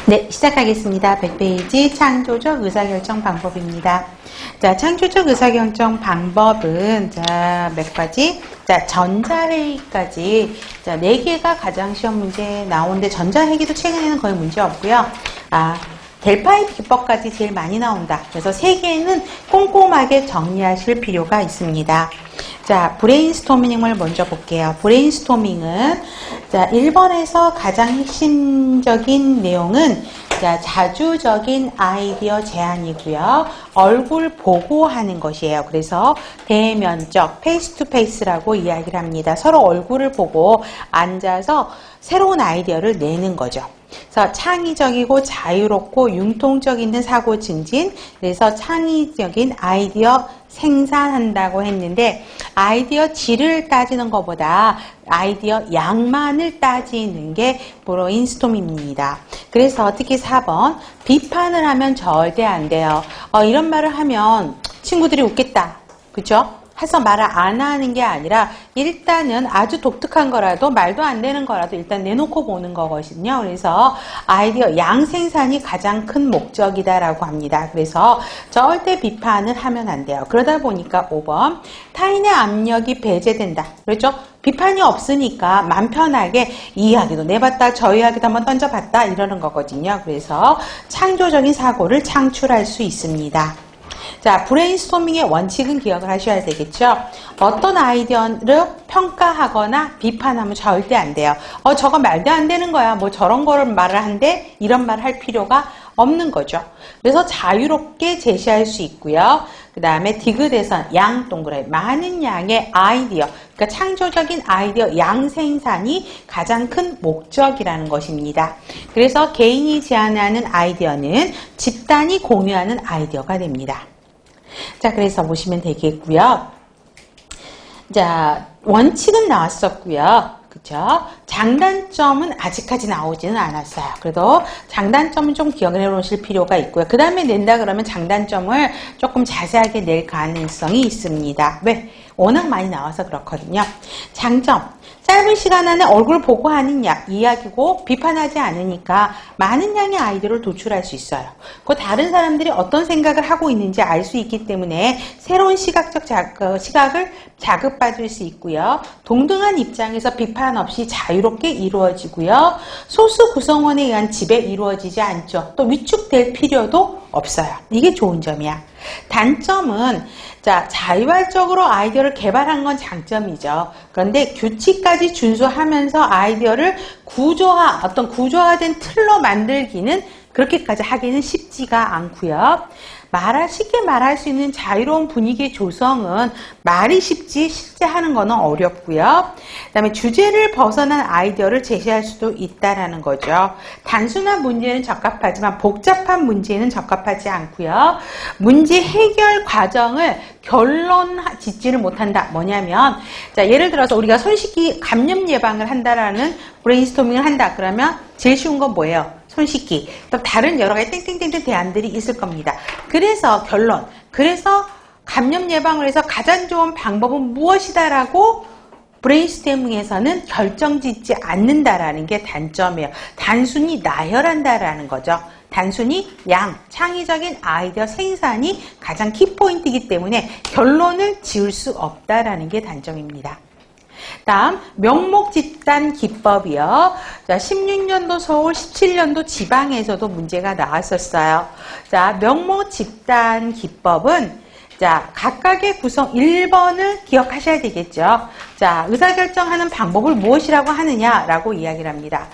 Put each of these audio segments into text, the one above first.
네, 시작하겠습니다. 100페이지 창조적 의사결정 방법입니다. 자, 창조적 의사결정 방법은 몇 가지? 자, 전자회의까지 4개가 가장 시험 문제에 나오는데 전자회의도 최근에는 거의 문제 없고요. 델파이 기법까지 제일 많이 나온다. 그래서 3개는 꼼꼼하게 정리하실 필요가 있습니다. 자, 브레인스토밍을 먼저 볼게요. 브레인스토밍은 1번에서 가장 핵심적인 내용은 자주적인 아이디어 제안이고요. 얼굴 보고 하는 것이에요. 그래서 대면적, 페이스 투 페이스라고 이야기를 합니다. 서로 얼굴을 보고 앉아서 새로운 아이디어를 내는 거죠. 그래서 창의적이고 자유롭고 융통적 있는 사고 증진, 그래서 창의적인 아이디어 생산한다고 했는데 아이디어 질을 따지는 것보다 아이디어 양만을 따지는 게 브레인스토밍입니다. 그래서 특히 4번 비판을 하면 절대 안 돼요. 이런 말을 하면 친구들이 웃겠다. 그죠? 해서 말을 안 하는 게 아니라 일단은 아주 독특한 거라도 말도 안 되는 거라도 일단 내놓고 보는 거거든요. 그래서 아이디어 양생산이 가장 큰 목적이다라고 합니다. 그래서 절대 비판을 하면 안 돼요. 그러다 보니까 5번 타인의 압력이 배제된다. 그렇죠? 비판이 없으니까 맘 편하게 이 이야기도 내봤다 저 이야기도 한번 던져봤다 이러는 거거든요. 그래서 창조적인 사고를 창출할 수 있습니다. 자, 브레인스토밍의 원칙은 기억을 하셔야 되겠죠. 어떤 아이디어를 평가하거나 비판하면 절대 안 돼요. 저거 말도 안 되는 거야. 뭐 저런 거를 말을 한데 이런 말을 할 필요가 없는 거죠. 그래서 자유롭게 제시할 수 있고요. 그 다음에 디귿에선 양 동그라미 많은 양의 아이디어, 그러니까 창조적인 아이디어 양생산이 가장 큰 목적이라는 것입니다. 그래서 개인이 제안하는 아이디어는 집단이 공유하는 아이디어가 됩니다. 자, 그래서 보시면 되겠고요. 자, 원칙은 나왔었고요. 그죠? 장단점은 아직까지 나오지는 않았어요. 그래도 장단점은 좀 기억을 해놓으실 필요가 있고요. 그 다음에 낸다 그러면 장단점을 조금 자세하게 낼 가능성이 있습니다. 왜? 워낙 많이 나와서 그렇거든요. 장점. 짧은 시간 안에 얼굴 보고 하는 이야기고 비판하지 않으니까 많은 양의 아이디어를 도출할 수 있어요. 그 다른 사람들이 어떤 생각을 하고 있는지 알 수 있기 때문에 새로운 시각을 자극받을 수 있고요. 동등한 입장에서 비판 없이 자유롭게 이루어지고요. 소수 구성원에 의한 지배 이루어지지 않죠. 또 위축될 필요도 없어요. 이게 좋은 점이야. 단점은 자율적으로 아이디어를 개발한 건 장점이죠. 그런데 규칙까지 준수하면서 아이디어를 어떤 구조화된 틀로 만들기는 그렇게까지 하기는 쉽지가 않고요. 쉽게 말할 수 있는 자유로운 분위기 조성은 말이 쉽지 실제 하는 거는 어렵고요. 그 다음에 주제를 벗어난 아이디어를 제시할 수도 있다라는 거죠. 단순한 문제는 적합하지만 복잡한 문제는 적합하지 않고요. 문제 해결 과정을 결론 짓지를 못한다. 뭐냐면 예를 들어서 우리가 손 씻기 감염 예방을 한다라는 브레인스토밍을 한다. 그러면 제일 쉬운 건 뭐예요? 손 씻기. 또 다른 여러 가지 땡땡땡땡 대안들이 있을 겁니다. 그래서 그래서 감염 예방을 해서 가장 좋은 방법은 무엇이다라고 브레인스토밍에서는 결정짓지 않는다라는 게 단점이에요. 단순히 나열한다라는 거죠. 단순히 창의적인 아이디어 생산이 가장 키포인트이기 때문에 결론을 지을 수 없다라는 게 단점입니다. 다음 명목 집단 기법이요. 16년도 서울, 17년도 지방에서도 문제가 나왔었어요. 명목 집단 기법은 각각의 구성 1번을 기억하셔야 되겠죠. 의사결정하는 방법을 무엇이라고 하느냐라고 이야기를 합니다.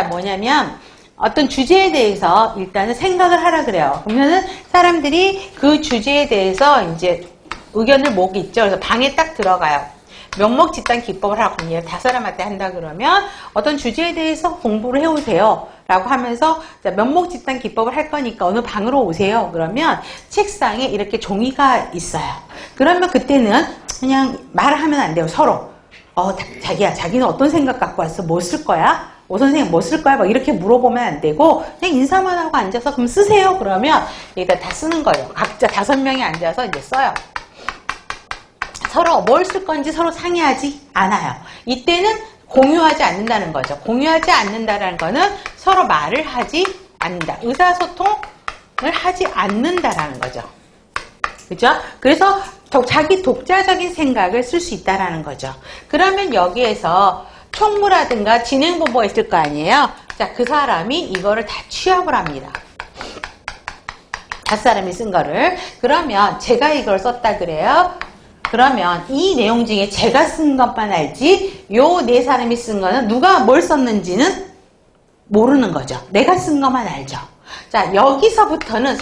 뭐냐면 어떤 주제에 대해서 일단은 생각을 하라 그래요. 그러면은 사람들이 그 주제에 대해서 이제 의견을 모으겠죠. 그래서 방에 딱 들어가요. 명목 집단 기법을 하고 5사람한테 한다 그러면 어떤 주제에 대해서 공부를 해오세요 라고 하면서 명목 집단 기법을 할 거니까 어느 방으로 오세요. 그러면 책상에 이렇게 종이가 있어요. 그러면 그때는 그냥 말을 하면 안 돼요. 서로 자기야, 자기는 어떤 생각 갖고 왔어? 뭐 쓸 거야? 선생님 뭐 쓸 거야? 막 이렇게 물어보면 안 되고 그냥 인사만 하고 앉아서 그럼 쓰세요. 그러면 여기다 다 쓰는 거예요. 각자 5명이 앉아서 이제 써요. 서로 뭘 쓸 건지 서로 상의하지 않아요. 이때는 공유하지 않는다는 거죠. 공유하지 않는다는 거는 서로 말을 하지 않는다. 의사소통을 하지 않는다라는 거죠. 그죠? 그래서 자기 독자적인 생각을 쓸 수 있다라는 거죠. 그러면 여기에서 총무라든가 진행본부가 있을 거 아니에요? 자, 그 사람이 이거를 다 취합을 합니다. 갓사람이 쓴 거를. 그러면 제가 이걸 썼다 그래요. 그러면 이 내용 중에 제가 쓴 것만 알지 요 네 사람이 쓴 거는 누가 뭘 썼는지는 모르는 거죠. 내가 쓴 것만 알죠. 자, 여기서부터는